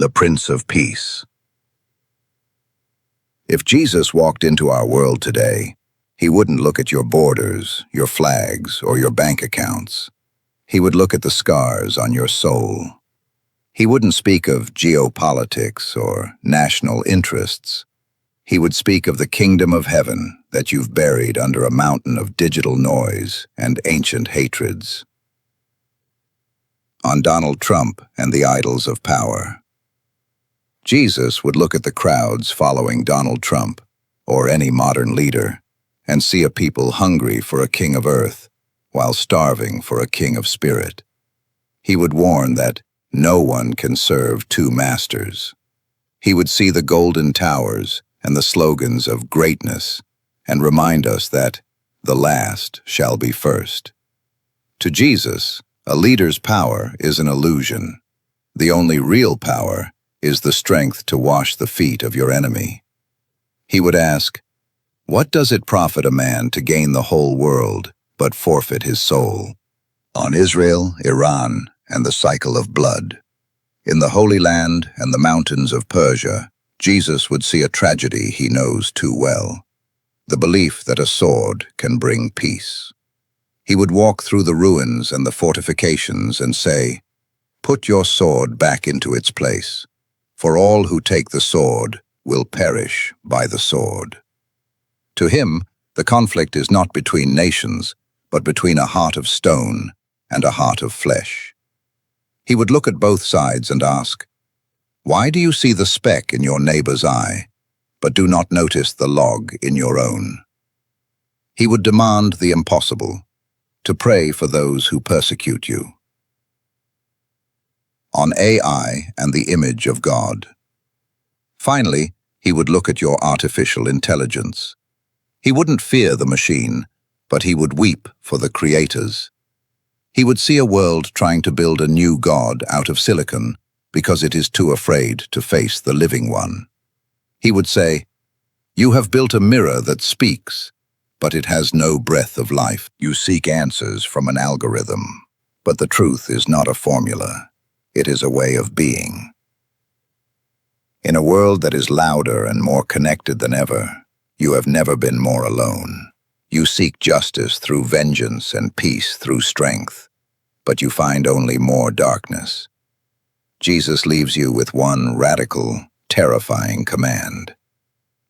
the Prince of Peace. If Jesus walked into our world today, he wouldn't look at your borders, your flags, or your bank accounts. He would look at the scars on your soul. He wouldn't speak of geopolitics or national interests. He would speak of the kingdom of heaven that you've buried under a mountain of digital noise and ancient hatreds. On Donald Trump and the idols of power. Jesus would look at the crowds following Donald Trump, or any modern leader, and see a people hungry for a king of earth, while starving for a king of spirit. He would warn that no one can serve two masters. He would see the golden towers and the slogans of greatness, and remind us that the last shall be first. To Jesus, a leader's power is an illusion. The only real power is the strength to wash the feet of your enemy. He would ask, "What does it profit a man to gain the whole world but forfeit his soul?" On Israel, Iran, and the cycle of blood. In the Holy Land and the mountains of Persia, Jesus would see a tragedy he knows too well, the belief that a sword can bring peace. He would walk through the ruins and the fortifications and say, "Put your sword back into its place, for all who take the sword will perish by the sword." To him, the conflict is not between nations, but between a heart of stone and a heart of flesh. He would look at both sides and ask, "Why do you see the speck in your neighbor's eye, but do not notice the log in your own?" He would demand the impossible, to pray for those who persecute you. On AI and the image of God. Finally, he would look at your artificial intelligence. He wouldn't fear the machine, but he would weep for the creators. He would see a world trying to build a new God out of silicon because it is too afraid to face the living one. He would say, "You have built a mirror that speaks, but it has no breath of life. You seek answers from an algorithm, but the truth is not a formula. It is a way of being." In a world that is louder and more connected than ever, you have never been more alone. You seek justice through vengeance and peace through strength, but you find only more darkness. Jesus leaves you with one radical, terrifying command.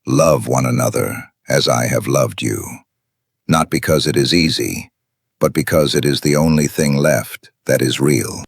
Love one another as I have loved you. Not because it is easy, but because it is the only thing left that is real.